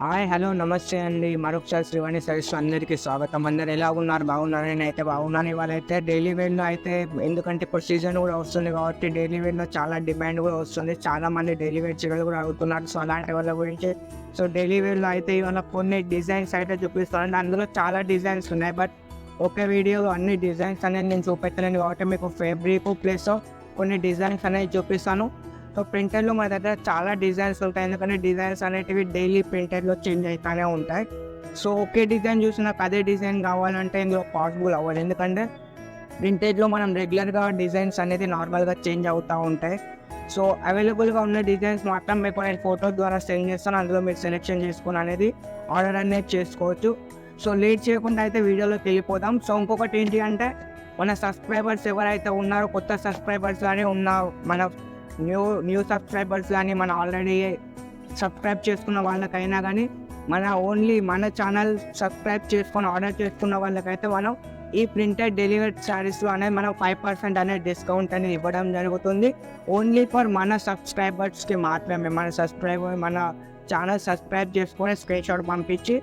Hi hello నమస్తే అండి. మరొకసారి శ్రీవాణి సర్వీస్ అందరికీ స్వాగతం. అందరు ఎలా ఉన్నారు? బాగున్నారు? నేనైతే బాగున్నాను. ఇవాళ అయితే డైలీ వేర్లో అయితే ఎందుకంటే ఇప్పుడు సీజన్ కూడా వస్తుంది కాబట్టి డైలీ వేర్లో చాలా డిమాండ్ కూడా వస్తుంది. చాలామంది డైలీ వేర్ చీరలు కూడా అడుగుతున్నారు. సో అలాంటి వాళ్ళ గురించి డైలీ వేర్లో అయితే ఇవాళ కొన్ని డిజైన్స్ అయితే చూపిస్తాను. అందులో చాలా డిజైన్స్ ఉన్నాయి. బట్ ఒకే వీడియో అన్ని డిజైన్స్ అనేది నేను చూపెట్టలేను కాబట్టి మీకు ఫేబ్రిక్ ప్లస్ కొన్ని డిజైన్స్ అనేది చూపిస్తాను. సో ప్రింటర్లో మన దగ్గర చాలా డిజైన్స్ ఉంటాయి. ఎందుకంటే డిజైన్స్ అనేటివి డైలీ ప్రింటర్లో చేంజ్ అవుతూనే ఉంటాయి. సో ఒకే డిజైన్ చూసి నాకు అదే డిజైన్ కావాలంటే ఇందులో పాసిబుల్ అవ్వదు. ఎందుకంటే ప్రింటెడ్లో మనం రెగ్యులర్గా డిజైన్స్ అనేది నార్మల్గా చేంజ్ అవుతూ ఉంటాయి. సో అవైలబుల్గా ఉన్న డిజైన్స్ మాత్రం మీకు నేను ఫోటో ద్వారా సెండ్ చేస్తాను. అందులో మీరు సెలెక్షన్ చేసుకుని అనేది ఆర్డర్ అనేది చేసుకోవచ్చు. సో లేట్ చేయకుండా అయితే వీడియోలోకి వెళ్ళిపోదాం. సో ఇంకొకటి ఏంటి అంటే మన సబ్స్క్రైబర్స్ ఎవరైతే ఉన్నారో కొత్త సబ్స్క్రైబర్స్ కానీ ఉన్న మన న్యూ సబ్స్క్రైబర్స్ కానీ మన ఆల్రెడీ సబ్స్క్రైబ్ చేసుకున్న వాళ్ళకైనా కానీ మన ఛానల్ సబ్స్క్రైబ్ చేసుకొని ఆర్డర్ చేసుకున్న వాళ్ళకైతే మనం ఈ ప్రింటెడ్ డెలివరీ శారీస్లో అనేది మనం 5% అనేది డిస్కౌంట్ అనేది ఇవ్వడం జరుగుతుంది. ఓన్లీ ఫర్ మన సబ్స్క్రైబర్స్కి మాత్రమే. మన ఛానల్ సబ్స్క్రైబ్ చేసుకొని స్క్రీన్ షాట్ పంపించి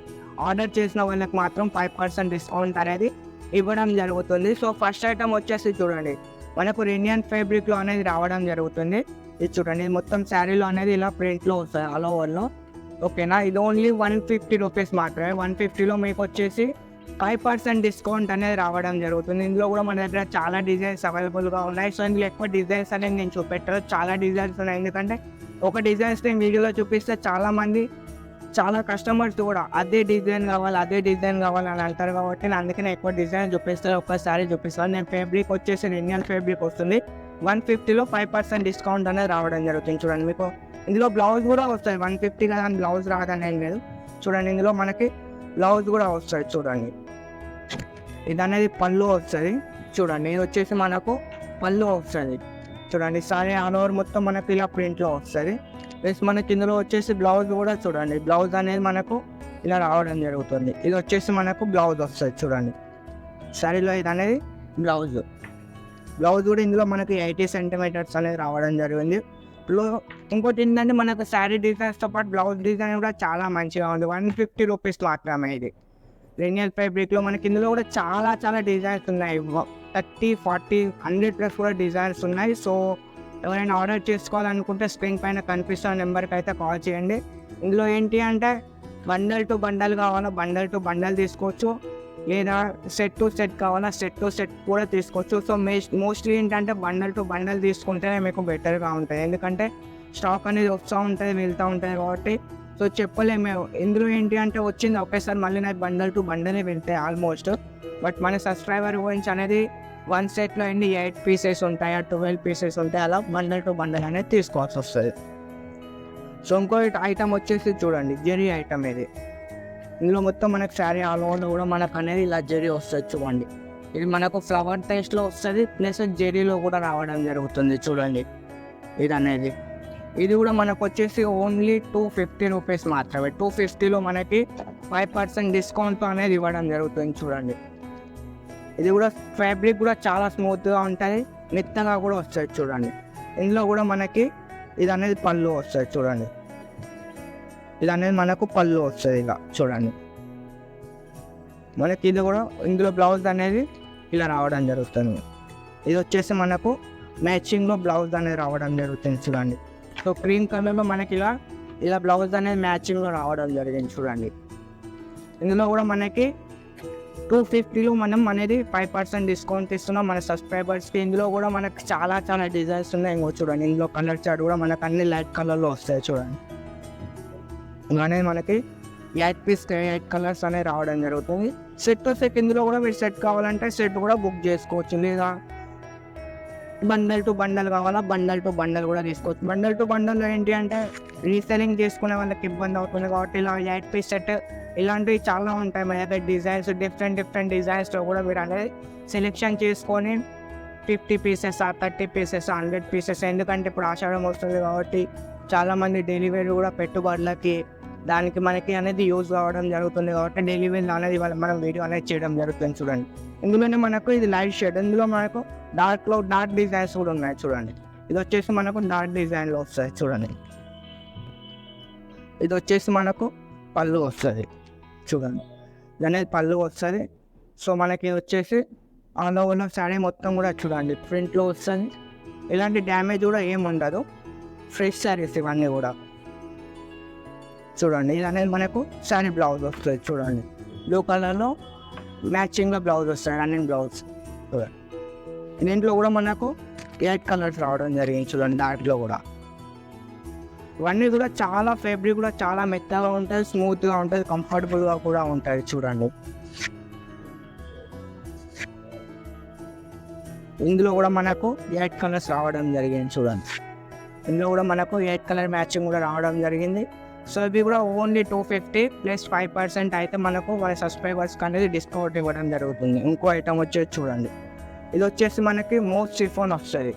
ఆర్డర్ చేసిన వాళ్ళకి మాత్రం 5% డిస్కౌంట్ అనేది ఇవ్వడం జరుగుతుంది. సో ఫస్ట్ ఐటమ్ వచ్చేసి చూడండి, మనకు రెనియన్ ఫ్యాబ్రిక్లో అనేది రావడం జరుగుతుంది. ఇది చూడండి, మొత్తం శారీలో అనేది ఇలా ప్రింట్లో వస్తాయి ఆల్ ఓవర్లో. ఓకేనా, ఇది ఓన్లీ 150 రూపీస్ మాత్రమే. 150లో మీకు వచ్చేసి 5% డిస్కౌంట్ అనేది రావడం జరుగుతుంది. ఇందులో కూడా మన దగ్గర చాలా డిజైన్స్ అవైలబుల్గా ఉన్నాయి. సో ఇందులో ఎక్కువ డిజైన్స్ అనేది నేను చూపెట్టాను. చాలా డిజైన్స్ ఉన్నాయి. ఎందుకంటే ఒక డిజైన్స్ నేను వీడియోలో చూపిస్తే చాలా కస్టమర్స్ కూడా అదే డిజైన్ కావాలి అని అంటారు. కాబట్టి నేను అందుకనే ఎక్కువ డిజైన్ చూపిస్తాను. ఒక్కసారి చూపిస్తాను. నేను ఫ్యాబ్రిక్ వచ్చేసి రెనియన్ ఫ్యాబ్రిక్ వస్తుంది. 150లో 5% డిస్కౌంట్ అనేది రావడం జరుగుతుంది. చూడండి, మీకు ఇందులో బ్లౌజ్ కూడా వస్తుంది. 150 కదా అని బ్లౌజ్ రాదని లేదు. చూడండి, ఇందులో మనకి బ్లౌజ్ కూడా వస్తుంది. చూడండి, ఇది అనేది పళ్ళు వస్తుంది. చూడండి, ఇది వచ్చేసి మనకు పళ్ళు వస్తుంది. చూడండి, సారీ ఆల్ ఓవర్ మొత్తం మనకి ఇలా ప్రింట్లో వస్తుంది. ప్లస్ మనకి ఇందులో వచ్చేసి బ్లౌజ్ కూడా చూడండి, బ్లౌజ్ అనేది మనకు ఇలా రావడం జరుగుతుంది. ఇది వచ్చేసి మనకు బ్లౌజ్ వస్తుంది. చూడండి, శారీలో ఇది అనేది బ్లౌజ్ కూడా ఇందులో మనకి 80 సెంటీమీటర్స్ అనేది రావడం జరిగింది. ఇంకోటి ఏంటంటే మనకు శారీ డిజైన్స్తో పాటు బ్లౌజ్ డిజైన్ కూడా చాలా మంచిగా ఉంది. 150 రూపీస్ మాత్రమే. ఇది రెనియల్ ఫ్యాబ్రిక్లో మనకి ఇందులో కూడా చాలా డిజైన్స్ ఉన్నాయి. 30, 40, 100+ కూడా డిజైన్స్ ఉన్నాయి. సో ఎవరైనా ఆర్డర్ చేసుకోవాలనుకుంటే స్క్రీన్ పైన కనిపిస్తున్న నెంబర్కి అయితే కాల్ చేయండి. ఇందులో ఏంటి అంటే బండల్ టు బండల్ కావాలా బండల్ టు బండల్ తీసుకోవచ్చు, లేదా సెట్ టు సెట్ కావాలా సెట్ టు సెట్ కూడా తీసుకోవచ్చు. సో మోస్ట్లీ ఏంటంటే బండల్ టు బండల్ తీసుకుంటేనే మీకు బెటర్గా ఉంటుంది. ఎందుకంటే స్టాక్ అనేది వస్తూ ఉంటుంది, వెళ్తూ ఉంటుంది కాబట్టి. సో చెప్పలేము. ఇందులో ఏంటి అంటే వచ్చింది ఒకేసారి మళ్ళీ నాకు బండల్ టు బండలే వెళ్తాయి ఆల్మోస్ట్. బట్ మన సబ్స్క్రైబర్ గురించి అనేది 1 సెట్లో ఎన్ని 8 పీసెస్ ఉంటాయా 12 పీసెస్ ఉంటాయి, అలా బండల్ టు బండల్ అనేది తీసుకోవాల్సి వస్తుంది. సో ఇంకో ఐటమ్ వచ్చేసి చూడండి, జెరీ ఐటమ్. ఇందులో మొత్తం మనకు శారీ ఆల్ ఓవర్లో కూడా మనకు అనేది ఇలా జెరీ వస్తుంది. చూడండి, ఇది మనకు ఫ్లవర్ టేస్ట్లో వస్తుంది. ప్లస్ జెరీలో కూడా రావడం జరుగుతుంది. చూడండి, ఇది కూడా మనకు వచ్చేసి ఓన్లీ 250 రూపీస్ మాత్రమే. 250లో మనకి 5% డిస్కౌంట్ అనేది ఇవ్వడం జరుగుతుంది. చూడండి, ఇది కూడా ఫ్యాబ్రిక్ కూడా చాలా స్మూత్గా ఉంటుంది, మెత్తగా కూడా వస్తుంది. చూడండి, ఇందులో కూడా మనకి ఇది అనేది పళ్ళు వస్తుంది. చూడండి, ఇది అనేది మనకు పళ్ళు వస్తుంది. ఇలా చూడండి, మనకి ఇది కూడా ఇందులో బ్లౌజ్ అనేది ఇలా రావడం జరుగుతుంది. ఇది వచ్చేసి మనకు మ్యాచింగ్లో బ్లౌజ్ అనేది రావడం జరుగుతుంది. చూడండి, సో క్రీమ్ కలర్లో మనకి ఇలా బ్లౌజ్ అనేది మ్యాచింగ్లో రావడం జరిగింది. చూడండి, ఇందులో కూడా మనకి 250లో మనం అనేది 5% డిస్కౌంట్ ఇస్తున్నాం మన సబ్స్క్రైబర్స్కి. ఇందులో కూడా మనకు చాలా డిజైన్స్ ఉన్నాయి. ఇంకో చూడండి, ఇందులో కలర్ చార్ట్ కూడా మనకు అన్ని లైట్ కలర్లో వస్తాయి. చూడండి, అనేది మనకి 8 కలర్స్ అనేవి రావడం జరుగుతుంది. సెట్ టు సెట్ ఇందులో కూడా మీరు సెట్ కావాలంటే సెట్ కూడా బుక్ చేసుకోవచ్చు, లేదా బండల్ టు బండల్ కావాలా బండల్ టు బండల్ కూడా తీసుకోవచ్చు. బండల్ టు బండల్ ఏంటి అంటే రీసెల్లింగ్ చేసుకునే వాళ్ళకి ఇబ్బంది అవుతుంది కాబట్టి ఇలా 8 పీస్ సెట్ ఇలాంటివి చాలా ఉంటాయి. మన దగ్గర డిజైన్స్ డిఫరెంట్ డిజైన్స్తో కూడా మీరు అనేది సెలెక్షన్ చేసుకొని 50 పీసెస్ 30 పీసెస్ 100 పీసెస్. ఎందుకంటే ఇప్పుడు ఆషాఢం వస్తుంది కాబట్టి చాలామంది డెలివరీ కూడా పెట్టుబడులకి దానికి మనకి అనేది యూజ్ కావడం జరుగుతుంది. కాబట్టి డెలివరీ అనేది మనం వీడియో అనేది చేయడం జరుగుతుంది. చూడండి, ఇందులోనే మనకు ఇది లైట్ షేడ్, ఇందులో మనకు డార్క్ డిజైన్స్ కూడా ఉన్నాయి. చూడండి, ఇది వచ్చేసి మనకు డార్క్ డిజైన్లో వస్తాయి. చూడండి, ఇది వచ్చేసి మనకు పళ్ళు వస్తుంది చూడండి, ఇది అనేది పళ్ళు వస్తుంది. సో మనకి వచ్చేసి ఆల్ ఓవర్లో శారీ మొత్తం కూడా చూడండి ప్రింట్లో వస్తుంది. ఇలాంటి డ్యామేజ్ కూడా ఏమి ఉండదు, ఫ్రెష్ శారీస్ ఇవన్నీ కూడా చూడండి. ఇది అనేది మనకు శారీ బ్లౌజ్ వస్తుంది చూడండి, బ్లూ కలర్లో మ్యాచింగ్లో బ్లౌజ్ వస్తుంది, రన్నింగ్ బ్లౌజ్ చూడండి. దీంట్లో కూడా మనకు 8 కలర్స్ రావడం జరిగింది చూడండి. దాంట్లో కూడా ఇవన్నీ కూడా చాలా ఫ్యాబ్రిక్ కూడా చాలా మెత్తగా ఉంటుంది, స్మూత్గా ఉంటుంది, కంఫర్టబుల్గా కూడా ఉంటుంది చూడండి. ఇందులో కూడా మనకు 8 కలర్స్ రావడం జరిగింది చూడండి. ఇందులో కూడా మనకు 8 కలర్ మ్యాచింగ్ కూడా రావడం జరిగింది. సో ఇవి కూడా ఓన్లీ 250 ప్లస్ 5% అయితే మనకు వాళ్ళ సబ్స్క్రైబర్స్కి అనేది డిస్కౌంట్ ఇవ్వడం జరుగుతుంది. ఇంకో ఐటమ్ వచ్చేసి చూడండి, ఇది వచ్చేసి మనకి మోస్ట్ షిఫాన్ వస్తుంది.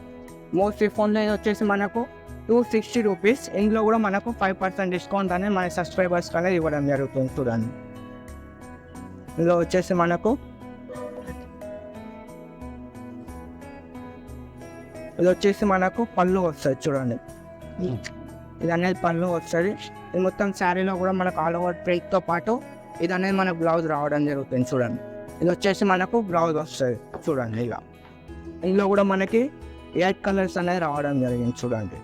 మోస్ట్ షిఫాన్లో ఇది వచ్చేసి మనకు 260 రూపీస్. ఇందులో కూడా మనకు 5% డిస్కౌంట్ అనేది మన సబ్స్క్రైబర్స్కి అనేది ఇవ్వడం జరుగుతుంది చూడండి. ఇందులో వచ్చేసి మనకు ఇది వచ్చేసి మనకు పళ్ళు వస్తుంది చూడండి, ఇది అనేది పళ్ళు వస్తుంది. ఇది మొత్తం శారీలో కూడా మనకు ఆల్ ఓవర్ ప్రింట్తో పాటు ఇది అనేది మనకు బ్లౌజ్ రావడం జరుగుతుంది చూడండి. ఇది వచ్చేసి మనకు బ్లౌజ్ వస్తుంది చూడండి. ఇక ఇందులో కూడా మనకి 8 కలర్స్ అనేది రావడం జరిగింది చూడండి.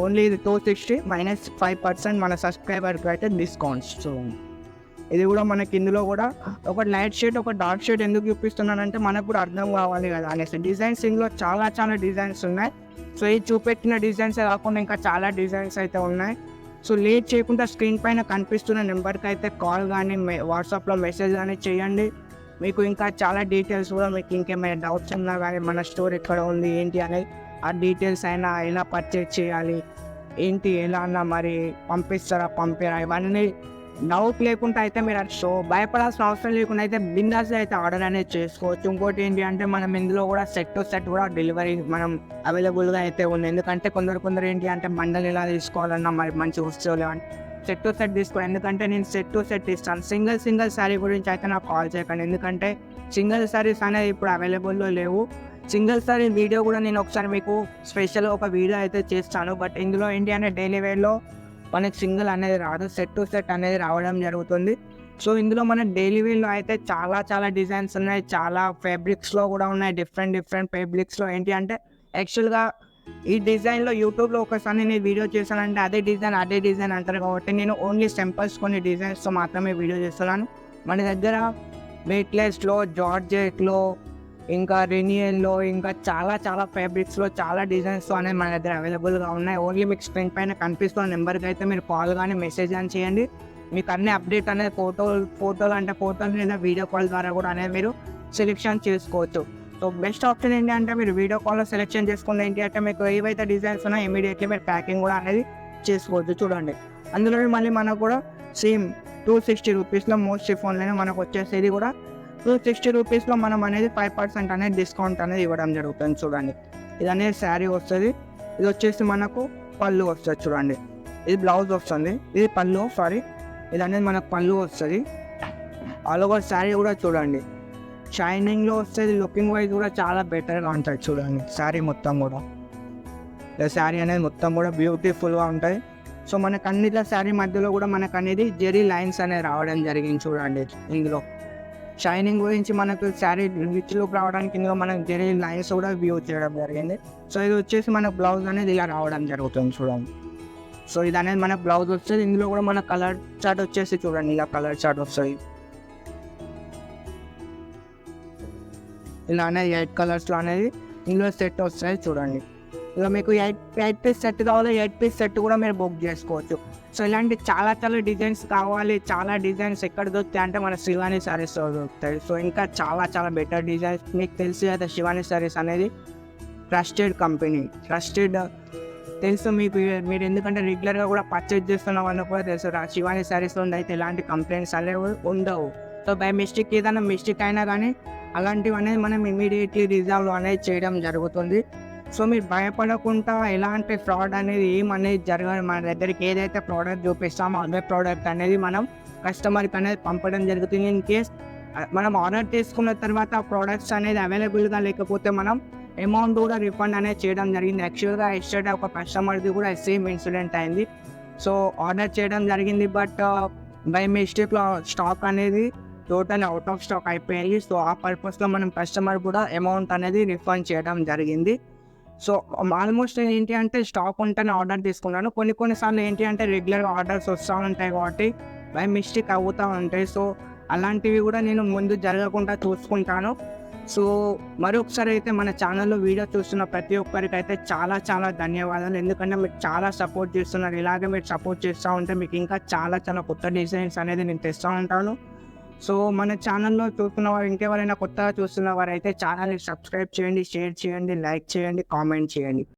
ఓన్లీ ఇది 260 మైనస్ 5% మన సబ్స్క్రైబర్కి అయితే డిస్కౌంట్స్ చూడండి. ఇది కూడా మనకి ఇందులో కూడా ఒక లైట్ షేడ్ ఒక డార్క్ షేడ్ ఎందుకు చూపిస్తున్నానంటే మనకు కూడా అర్థం కావాలి కదా అనేసి. డిజైన్స్ ఇందులో చాలా చాలా డిజైన్స్ ఉన్నాయి. సో ఈ చూపెట్టిన డిజైన్సే కాకుండా ఇంకా చాలా డిజైన్స్ అయితే ఉన్నాయి. సో లేట్ చేయకుండా స్క్రీన్ పైన కనిపిస్తున్న నెంబర్కి అయితే కాల్ కానీ వాట్సాప్లో మెసేజ్ కానీ చేయండి. మీకు ఇంకా చాలా డీటెయిల్స్ కూడా మీకు ఇంకేమైనా డౌట్స్ ఉన్నా కానీ మన స్టోర్ ఎక్కడ ఉంది ఏంటి అనేది ఆ డీటెయిల్స్ అయినా ఎలా పర్చేజ్ చేయాలి ఏంటి ఎలా అన్నా మరి పంపిస్తారా పంపిరా ఇవన్నీ డౌట్ లేకుండా అయితే మీరు షో భయపడాల్సిన అవసరం లేకుండా అయితే బిందాస్ అయితే ఆర్డర్ అనేది చేసుకోవచ్చు. ఇంకోటి ఏంటి అంటే మనం ఇందులో కూడా సెట్ టు సెట్ కూడా డెలివరీ మనం అవైలబుల్గా అయితే ఉంది. ఎందుకంటే కొందరు ఏంటి అంటే మండలి ఎలా తీసుకోవాలన్నా మరి మంచి వస్తువులు అని సెట్ టు సెట్ తీసుకోవాలి. ఎందుకంటే నేను సెట్ టు సెట్ ఇస్తాను. సింగిల్ శారీ గురించి అయితే నాకు కాల్ చేయకండి, ఎందుకంటే సింగిల్ శారీస్ అనేది ఇప్పుడు అవైలబుల్లో లేవు. సింగిల్ శారీ వీడియో కూడా నేను ఒకసారి మీకు స్పెషల్గా ఒక వీడియో అయితే చేస్తాను. బట్ ఇందులో ఏంటి అంటే డైలీ వేర్లో మనకి సింగిల్ అనేది రాదు, సెట్ టు సెట్ అనేది రావడం జరుగుతుంది. సో ఇందులో మన డైలీ వేర్లో అయితే చాలా చాలా డిజైన్స్ ఉన్నాయి, చాలా ఫ్యాబ్రిక్స్లో కూడా ఉన్నాయి. డిఫరెంట్ ఫ్యాబ్రిక్స్లో ఏంటి అంటే యాక్చువల్గా ఈ డిజైన్లో యూట్యూబ్లో ఒకసారి నేను వీడియో చేశానంటే అదే డిజైన్ అంటారు కాబట్టి నేను ఓన్లీ సింపుల్స్ కొన్ని డిజైన్స్తో మాత్రమే వీడియో చేస్తున్నాను. మన దగ్గర వెయిట్లెస్లో, జార్జెట్లో, ఇంకా రెనియల్లో, ఇంకా చాలా చాలా ఫ్యాబ్రిక్స్లో చాలా డిజైన్స్తో అనేది మన దగ్గర అవైలబుల్గా ఉన్నాయి. ఓన్లీ మీకు స్క్రీన్ పైన కనిపిస్తున్న నెంబర్కి అయితే మీరు కాల్ కానీ మెసేజ్ కానీ చేయండి. మీకు అన్ని అప్డేట్ అనేది ఫోటోలు లేదా వీడియో కాల్ ద్వారా కూడా అనేది మీరు సెలెక్షన్ చేసుకోవచ్చు. సో బెస్ట్ ఆప్షన్ ఏంటి అంటే మీరు వీడియో కాల్లో సెలెక్షన్ చేసుకుంటే ఏంటి అంటే మీకు ఏవైతే డిజైన్స్ ఉన్నాయో ఇమీడియట్లీ మీరు ప్యాకింగ్ కూడా అనేది చేసుకోవచ్చు చూడండి. అందులో మళ్ళీ మనకు కూడా సేమ్ 260 రూపీస్లో మోస్ట్ షిఫాన్లోనే మనకు వచ్చేసేది కూడా 260 రూపీస్లో మనం అనేది 5% అనేది డిస్కౌంట్ అనేది ఇవ్వడం జరుగుతుంది చూడండి. ఇది అనేది శారీ వస్తుంది, ఇది వచ్చేసి మనకు పళ్ళు వస్తుంది చూడండి. ఇది బ్లౌజ్ వస్తుంది, ఇది పళ్ళు ఇది అనేది మనకు పళ్ళు వస్తుంది. ఆల్ ఓవర్ శారీ కూడా చూడండి షైనింగ్లో వస్తుంది. లుకింగ్ వైజ్ కూడా చాలా బెటర్గా ఉంటుంది చూడండి. శారీ మొత్తం కూడా శారీ అనేది మొత్తం కూడా బ్యూటిఫుల్గా ఉంటుంది. సో మనకు అన్నిట్లో శారీ మధ్యలో కూడా మనకు అనేది జెరీ లైన్స్ అనేది రావడం జరిగింది చూడండి. ఇందులో షైనింగ్ గురించి మనకు శారీ రిచ్ లుక్ రావడానికి ఇందులో మనకు జెరీ లైన్స్ కూడా వ్యూ చేయడం జరిగింది. సో ఇది వచ్చేసి మన బ్లౌజ్ అనేది ఇలా రావడం జరుగుతుంది చూడండి. సో ఇది అనేది మన బ్లౌజ్ వస్తుంది. ఇందులో కూడా మన కలర్ చార్ట్ వచ్చేసి చూడండి, ఇలా కలర్ చార్ట్ వస్తుంది. ఇలా అనేది 8 కలర్స్లో అనేది ఇందులో సెట్ వస్తుంది చూడండి. ఇలా మీకు 8 పీస్ సెట్ కావాలి, 8 పీస్ సెట్ కూడా మీరు బుక్ చేసుకోవచ్చు. సో ఇలాంటి చాలా చాలా డిజైన్స్ కావాలి, చాలా డిజైన్స్ ఎక్కడ దొరుకుతాయి అంటే మన శివాని శారీస్లో దొరుకుతాయి. సో ఇంకా చాలా చాలా బెటర్ డిజైన్స్ మీకు తెలిసి అయితే శివాని శారీస్ అనేది ట్రస్టెడ్ కంపెనీ, తెలుసు మీరు ఎందుకంటే రెగ్యులర్గా కూడా పర్చేజ్ చేస్తున్న వాళ్ళకి కూడా తెలుసు. శివాని శారీస్లో అయితే ఎలాంటి కంప్లైంట్స్ అనేవి ఉండవు. సో బై మిస్టేక్ ఏదైనా మిస్టేక్ అయినా కానీ అలాంటివి అనేది మనం ఇమీడియట్లీ రిజాల్వ్ అనేది చేయడం జరుగుతుంది. సో మీరు భయపడకుండా ఎలాంటి ఫ్రాడ్ అనేది ఏమనేది జరగదు. మన దగ్గరికి ఏదైతే ప్రోడక్ట్ చూపిస్తామో అదే ప్రోడక్ట్ అనేది మనం కస్టమర్కి అనేది పంపడం జరుగుతుంది. ఇన్ కేస్ మనం ఆర్డర్ చేసుకున్న తర్వాత ఆ ప్రోడక్ట్స్ అనేది అవైలబుల్గా లేకపోతే మనం అమౌంట్ కూడా రిఫండ్ అనేది చేయడం జరిగింది. యాక్చువల్గా ఎస్టర్డే ఒక కస్టమర్ది కూడా సేమ్ ఇన్సిడెంట్ అయింది. సో ఆర్డర్ చేయడం జరిగింది. బట్ బై మిస్టేక్‌లో స్టాక్ అనేది టోటల్ ఔట్ ఆఫ్ స్టాక్ అయిపోయింది. సో ఆ పర్పస్‌లో మనం కస్టమర్ కూడా అమౌంట్ అనేది రిఫండ్ చేయడం జరిగింది. సో ఆల్మోస్ట్ ఏంటి అంటే స్టాక్ ఉంటేనే ఆర్డర్ తీసుకున్నాను. కొన్ని సార్లు ఏంటి అంటే రెగ్యులర్‌గా ఆర్డర్స్ వస్తూ ఉంటాయి కాబట్టి బై మిస్టేక్ అవుతూ ఉంటాయి. సో అలాంటివి కూడా నేను ముందు జరగకుండా చూసుకుంటాను. సో మరొకసారి అయితే మన ఛానల్‌లో వీడియో చూస్తున్న ప్రతి ఒక్కరికైతే చాలా ధన్యవాదాలు. ఎందుకంటే మీరు చాలా సపోర్ట్ చేస్తున్నారు. ఇలాగే మీరు సపోర్ట్ చేస్తూ ఉంటే మీకు ఇంకా చాలా కొత్త డిజైన్స్ అనేది నేను తెస్తూ ఉంటాను. సో మన ఛానల్‌లో చూస్తున్న వారు ఇంకెవరైనా కొత్తగా చూస్తున్న వారైతే ఛానల్‌ని సబ్స్క్రైబ్ చేయండి, షేర్ చేయండి, లైక్ చేయండి, కామెంట్ చేయండి.